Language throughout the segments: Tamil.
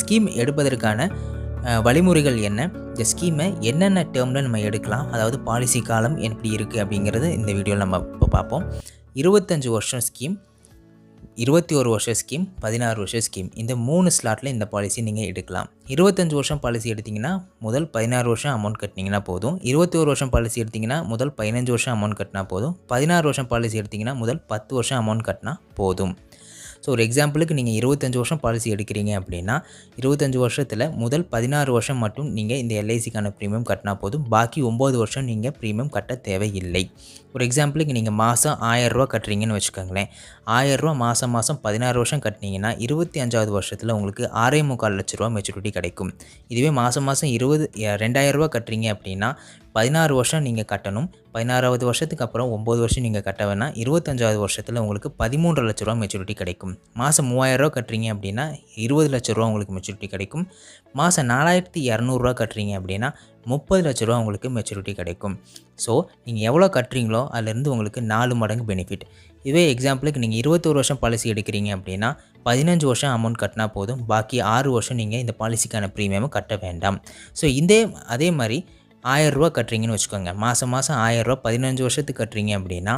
ஸ்கீம் எடுப்பதற்கான வழிமுறைகள் என்ன, இந்த ஸ்கீமை என்னென்ன டேர்மில் நம்ம எடுக்கலாம், அதாவது பாலிசி காலம் எப்படி இருக்குது அப்படிங்கிறது இந்த வீடியோவில் நம்ம இப்போ பார்ப்போம். 25 வருஷம் ஸ்கீம், 21 வருஷம் ஸ்கீம், 16 வருஷம் ஸ்கீம், இந்த 3 ஸ்லாட்டில் இந்த பாலிசி நீங்கள் எடுக்கலாம். 25 வருஷம் பாலிசி எடுத்திங்கன்னா முதல் 16 வருஷம் அமௌண்ட் கட்டினீங்கன்னா போதும். 21 வருஷம் பாலிசி எடுத்திங்கன்னா முதல் 15 வருஷம் அமௌண்ட் கட்டினா போதும். 16 வருஷம் பாலிசி எடுத்திங்கன்னா முதல் 10 வருஷம் அமௌண்ட் கட்டினா போதும். ஸோ ஒரு எக்ஸாம்பிளுக்கு நீங்கள் 25 வருஷம் பாலிசி எடுக்கிறீங்க அப்படின்னா 25 வருஷத்தில் முதல் 16 வருஷம் மட்டும் நீங்கள் இந்த எல்ஐசிக்கான ப்ரீமியம் கட்டினா போதும். பாக்கி 9 வருஷம் நீங்கள் ப்ரீமியம் கட்ட தேவையில்லை. ஒரு எக்ஸாம்பிளுக்கு நீங்கள் மாதம் 1000 ரூபா கட்டுறீங்கன்னு வச்சுக்கோங்களேன். 1000 ரூபா மாதம் 16 வருஷம் கட்டினீங்கன்னா 25வது வருஷத்தில் உங்களுக்கு 6.25 லட்ச ரூபா மெச்சூரிட்டி கிடைக்கும். இதுவே மாதம் 2000 ரூபா கட்டுறீங்க அப்படின்னா 16 வருஷம் நீங்கள் கட்டணும். 16வது வருஷத்துக்கு அப்புறம் 9 வருஷம் நீங்கள் கட்ட வேணாம். 25வது வருஷத்தில் உங்களுக்கு 13 லட்ச ரூபா மெச்சூரிட்டி கிடைக்கும். மாதம் 3000 ரூபா கட்டுறீங்க அப்படின்னா 20 லட்ச ரூபா உங்களுக்கு மெச்சூரிட்டி கிடைக்கும். மாதம் 4200 ரூபா கட்டுறீங்க அப்படின்னா 30 லட்ச ரூபா உங்களுக்கு மெச்சூரிட்டி கிடைக்கும். ஸோ நீங்கள் எவ்வளோ கட்டுறீங்களோ அதிலேருந்து உங்களுக்கு 4 மடங்கு பெனிஃபிட். இதே எக்ஸாம்பிளுக்கு நீங்கள் 21 வருஷம் பாலிசி எடுக்கிறீங்க அப்படின்னா 15 வருஷம் அமௌண்ட் கட்டினா போதும். பாக்கி 6 வருஷம் நீங்கள் இந்த பாலிசிக்கான ப்ரீமியம் கட்ட வேண்டாம். ஸோ அதே மாதிரி 1000 ரூபா கட்டுறீங்கன்னு வச்சுக்கோங்க. மாதம் 1000 ரூபா 15 வருஷத்துக்கு கட்டுறீங்க அப்படின்னா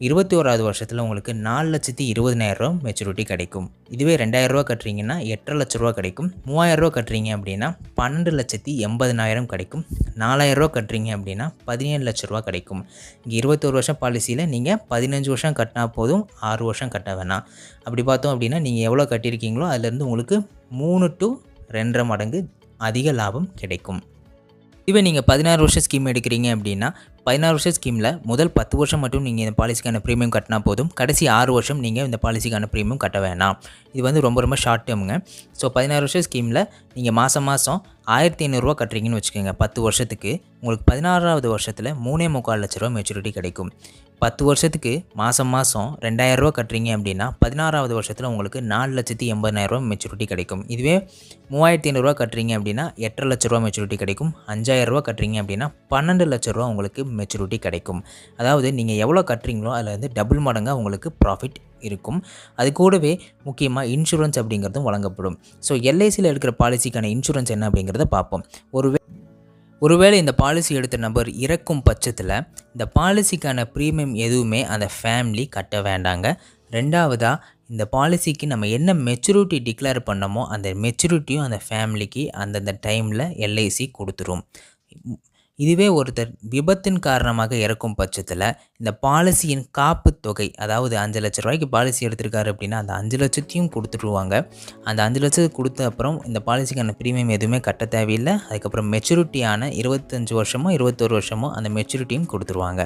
21வது வருஷத்தில் உங்களுக்கு 4,20,000 ரூபா மெச்சூரிட்டி கிடைக்கும். இதுவே 2000 ரூபா கட்டுறீங்கன்னா 8.5 லட்ச ரூபா கிடைக்கும். 3000 ரூபா கட்டுறீங்க அப்படின்னா 12,80,000 கிடைக்கும். 4000 ரூபா கட்டுறீங்க அப்படின்னா 17 லட்ச ரூபா கிடைக்கும். இங்கே 21 வருஷம் பாலிசியில் நீங்கள் 15 வருஷம் கட்டினா போதும், 6 வருஷம் கட்ட வேணாம். அப்படி பார்த்தோம் அப்படின்னா நீங்கள் எவ்வளோ கட்டியிருக்கீங்களோ அதிலேருந்து உங்களுக்கு 3 to 2.5 மடங்கு அதிக லாபம் கிடைக்கும். இதுவே நீங்கள் 16 வருஷம் ஸ்கீம் எடுக்கிறீங்க அப்படின்னா 16 வருஷம் ஸ்கீமில் முதல் 10 வருஷம் மட்டும் நீங்கள் இந்த பாலிசிக்கான ப்ரீமியம் கட்டினா போதும். கடைசி 6 வருஷம் நீங்கள் இந்த பாலிசிக்கான ப்ரீமியம் கட்ட வேணாம். இது ரொம்ப ஷார்ட் டேர்முங்க. ஸோ 16 வருஷம் ஸ்கீமில் நீங்கள் மாதம் 1500 ரூபா கட்டுறீங்கன்னு வச்சுக்கோங்க. 10 வருஷத்துக்கு உங்களுக்கு 16வது வருஷத்தில் 3.25 லட்ச ரூபா மெச்சூரிட்டி கிடைக்கும். 10 வருஷத்துக்கு மாதம் 2000 ரூபா கட்டுறீங்க அப்படின்னா 16வது வருஷத்தில் உங்களுக்கு 4,80,000 ரூபா மெச்சூரிட்டி கிடைக்கும். இதுவே 3500 ரூபா கட்டுறீங்க அப்படின்னா 8.5 லட்ச ரூபா மெச்சூரிட்டி கிடைக்கும். 5000 ரூபா கட்டுறீங்க அப்படின்னா 12 லட்ச ரூபா உங்களுக்கு மெச்சூரிட்டி கிடைக்கும். அதாவது நீங்கள் எவ்வளோ கட்டுறீங்களோ அதில் வந்து டபுள் மடங்காக உங்களுக்கு ப்ராஃபிட் இருக்கும். அது கூடவே முக்கியமாக இன்சூரன்ஸ் அப்படிங்கிறதும் வழங்கப்படும். ஸோ எல்ஐசியில் எடுக்கிற பாலிசிக்கான இன்சூரன்ஸ் என்ன அப்படிங்கிறத பார்ப்போம். ஒருவேளை இந்த பாலிசி எடுத்த நபர் இறக்கும் பட்சத்தில் இந்த பாலிசிக்கான ப்ரீமியம் எதுவுமே அந்த ஃபேமிலி கட்ட வேண்டாங்க. ரெண்டாவதாக இந்த பாலிசிக்கு நம்ம என்ன மெச்சூரிட்டி டிக்ளேர் பண்ணமோ அந்த மெச்சூரிட்டியும் அந்த ஃபேமிலிக்கு அந்தந்த டைமில் எல்ஐசி கொடுத்துரும். இதுவே ஒருத்தர் விபத்தின் காரணமாக இறக்கும் பட்சத்தில் இந்த பாலிசியின் காப்பு தொகை, அதாவது 5 லட்ச ரூபாய்க்கு பாலிசி எடுத்திருக்காரு அப்படின்னா அந்த 5 லட்சத்தையும் கொடுத்துருவாங்க. அந்த 5 லட்சத்துக்கு கொடுத்த அப்புறம் இந்த பாலிசிக்கான ப்ரீமியம் எதுவுமே கட்ட தேவையில்லை. அதுக்கப்புறம் மெச்சூரிட்டியான 25 வருஷமோ 21 வருஷமோ அந்த மெச்சூரிட்டியும் கொடுத்துருவாங்க.